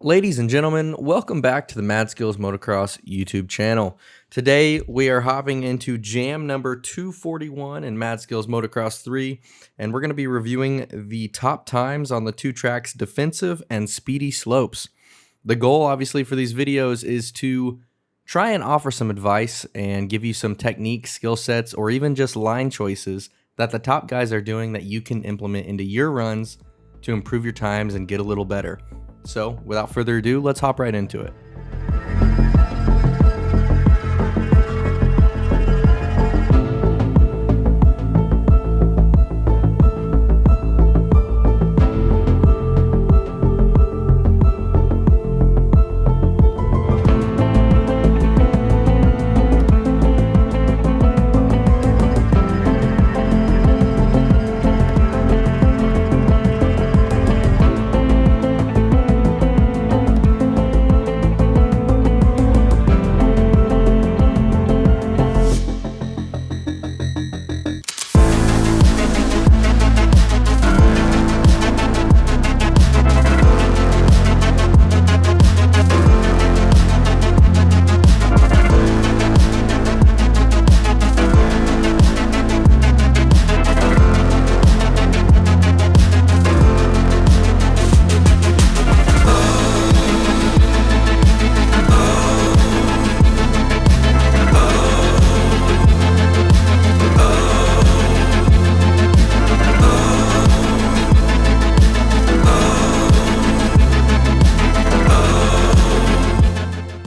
Ladies and gentlemen, welcome back to the Mad Skills Motocross YouTube channel. Today we are hopping into jam number 241 in Mad Skills Motocross 3, and we're going to be reviewing the top times on the two tracks' defensive and speedy slopes. The goal, obviously, for these videos is to try and offer some advice and give you some technique, skill sets, or even just line choices that the top guys are doing that you can implement into your runs to improve your times and get a little better. So, without further ado, let's hop right into it.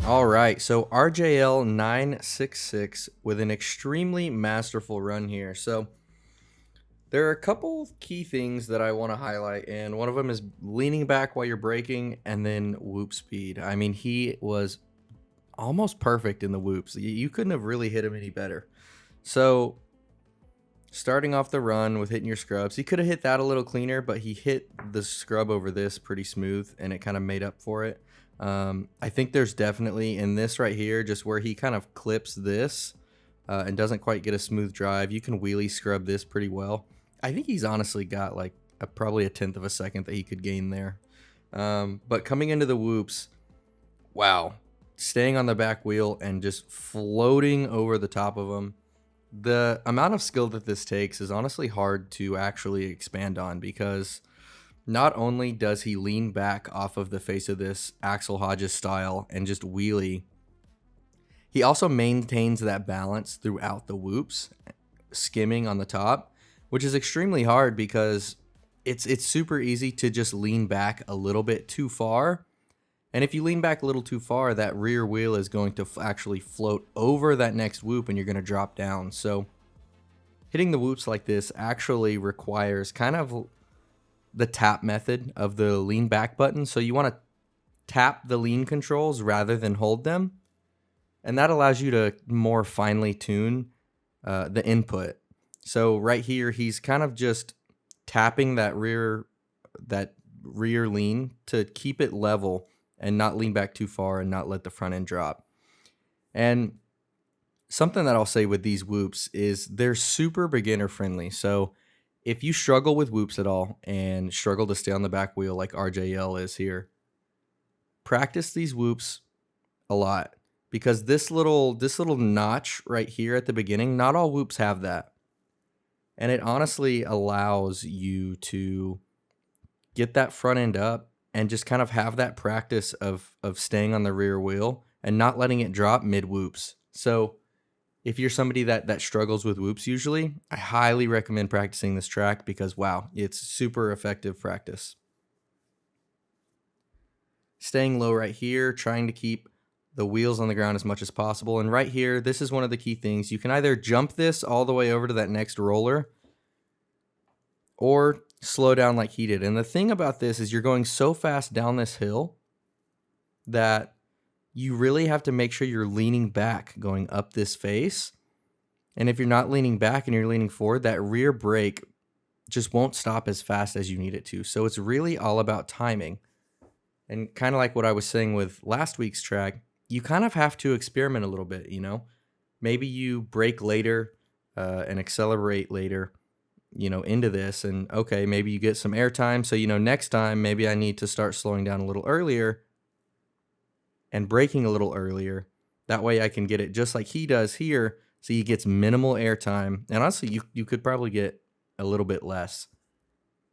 Alright, so RJL 966 with an extremely masterful run here. So there are a couple key things that I want to highlight, and one of them is leaning back while you're braking and then whoop speed. I mean, he was almost perfect in the whoops. You couldn't have really hit him any better. So starting off the run with hitting your scrubs, he could have hit that a little cleaner, but he hit the scrub over this pretty smooth, and it kind of made up for it. I think there's definitely in this right here, just where he kind of clips this and doesn't quite get a smooth drive, you can wheelie scrub this pretty well. I think he's honestly got like probably a tenth of a second that he could gain there. But coming into the whoops, wow, staying on the back wheel and just floating over the top of them. The amount of skill that this takes is honestly hard to actually expand on, because not only does he lean back off of the face of this Axel Hodges style and just wheelie, he also maintains that balance throughout the whoops, skimming on the top, which is extremely hard because it's super easy to just lean back a little bit too far. And if you lean back a little too far, that rear wheel is going to actually float over that next whoop and you're going to drop down. So hitting the whoops like this actually requires kind of the tap method of the lean back button. So you want to tap the lean controls rather than hold them. And that allows you to more finely tune the input. So right here, he's kind of just tapping that rear lean to keep it level and not lean back too far and not let the front end drop. And something that I'll say with these whoops is they're super beginner friendly. So if you struggle with whoops at all and struggle to stay on the back wheel like RJL is here, practice these whoops a lot, because this little notch right here at the beginning, not all whoops have that. And it honestly allows you to get that front end up and just kind of have that practice of staying on the rear wheel and not letting it drop mid whoops. So if you're somebody that struggles with whoops usually, I highly recommend practicing this track because, wow, it's super effective practice. Staying low right here, trying to keep the wheels on the ground as much as possible. And right here, this is one of the key things. You can either jump this all the way over to that next roller or slow down like he did. And the thing about this is you're going so fast down this hill that you really have to make sure you're leaning back going up this face. And if you're not leaning back and you're leaning forward, that rear brake just won't stop as fast as you need it to. So it's really all about timing. And kind of like what I was saying with last week's track, you kind of have to experiment a little bit, you know? Maybe you brake later and accelerate later, you know, into this. And okay, maybe you get some air time. So, you know, next time, maybe I need to start slowing down a little earlier and braking a little earlier. That way I can get it just like he does here, so he gets minimal air time. And honestly, you could probably get a little bit less.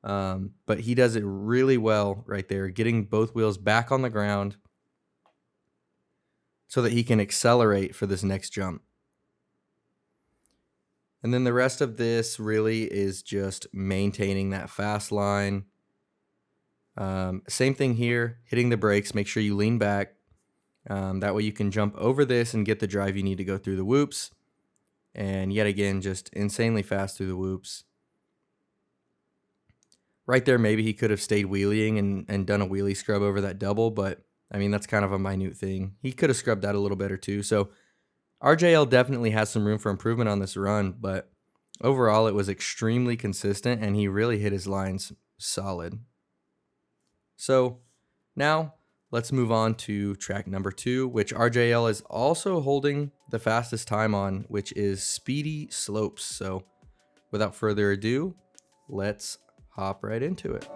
But he does it really well right there, getting both wheels back on the ground so that he can accelerate for this next jump. And then the rest of this really is just maintaining that fast line. Same thing here, hitting the brakes, make sure you lean back. That way you can jump over this and get the drive you need to go through the whoops. And yet again, just insanely fast through the whoops. Right there, maybe he could have stayed wheeling and done a wheelie scrub over that double, but I mean, that's kind of a minute thing. He could have scrubbed that a little better too. So RJL definitely has some room for improvement on this run, but overall it was extremely consistent and he really hit his lines solid. So now let's move on to track number 2, which RJL is also holding the fastest time on, which is Speedy Slopes. So without further ado, let's hop right into it.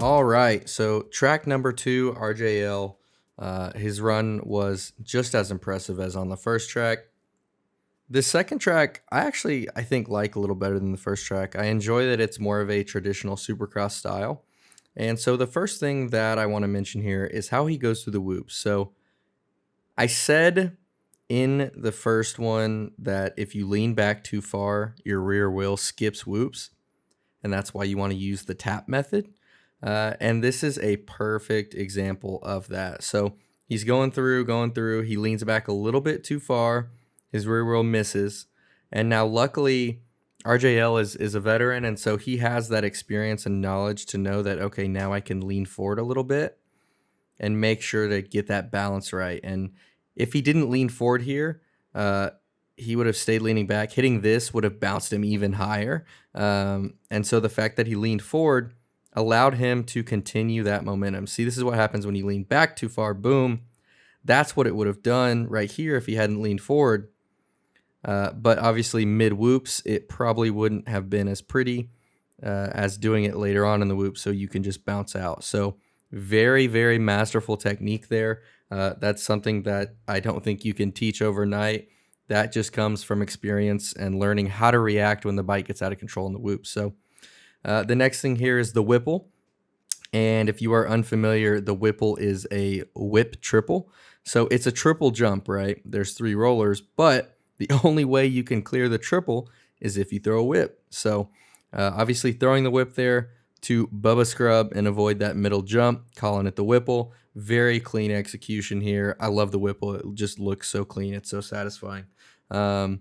All right, so track number 2, RJL, his run was just as impressive as on the first track. The second track, I think like a little better than the first track. I enjoy that it's more of a traditional Supercross style. And so the first thing that I want to mention here is how he goes through the whoops. So I said in the first one that if you lean back too far, your rear wheel skips whoops. And that's why you want to use the tap method. And this is a perfect example of that. So he's going through, he leans back a little bit too far, his rear wheel misses, and now luckily RJL is a veteran, and so he has that experience and knowledge to know that, okay, now I can lean forward a little bit and make sure to get that balance right. And if he didn't lean forward here, he would have stayed leaning back. Hitting this would have bounced him even higher. And so the fact that he leaned forward allowed him to continue that momentum. See, this is what happens when you lean back too far. Boom. That's what it would have done right here if he hadn't leaned forward. But obviously mid-whoops, it probably wouldn't have been as pretty as doing it later on in the whoop, so you can just bounce out. So very, very masterful technique there. That's something that I don't think you can teach overnight. That just comes from experience and learning how to react when the bike gets out of control in the whoop. So the next thing here is the Whipple. And if you are unfamiliar, the Whipple is a whip triple. So it's a triple jump, right? There's 3 rollers, but the only way you can clear the triple is if you throw a whip. So obviously throwing the whip there to Bubba Scrub and avoid that middle jump, calling it the Whipple. Very clean execution here. I love the Whipple. It just looks so clean. It's so satisfying. And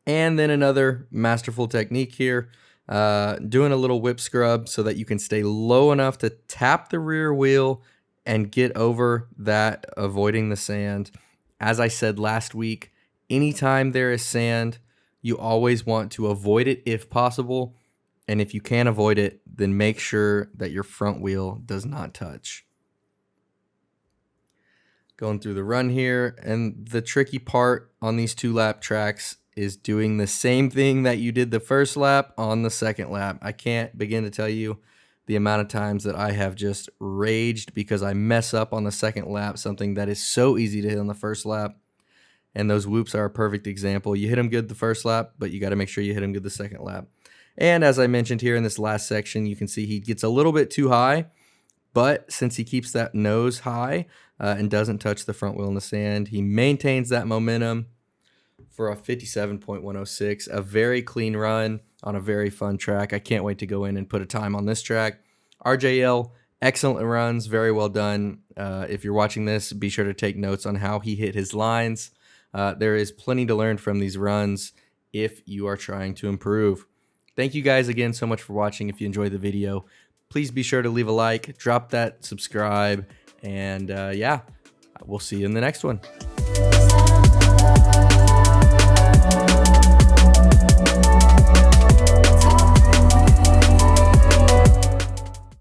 then another masterful technique here. Doing a little whip scrub so that you can stay low enough to tap the rear wheel and get over that, avoiding the sand. As I said last week, anytime there is sand, you always want to avoid it if possible. And if you can't avoid it, then make sure that your front wheel does not touch. Going through the run here, and the tricky part on these 2-lap tracks is doing the same thing that you did the first lap on the second lap. I can't begin to tell you the amount of times that I have just raged because I mess up on the second lap, something that is so easy to hit on the first lap. And those whoops are a perfect example. You hit them good the first lap, but you got to make sure you hit them good the second lap. And as I mentioned here in this last section, you can see he gets a little bit too high, but since he keeps that nose high and doesn't touch the front wheel in the sand, he maintains that momentum for a 57.106, a very clean run on a very fun track. I can't wait to go in and put a time on this track. RJL, excellent runs, very well done. If you're watching this, be sure to take notes on how he hit his lines. There is plenty to learn from these runs if you are trying to improve. Thank you guys again so much for watching. If you enjoyed the video, please be sure to leave a like, drop that subscribe, and yeah, we'll see you in the next one.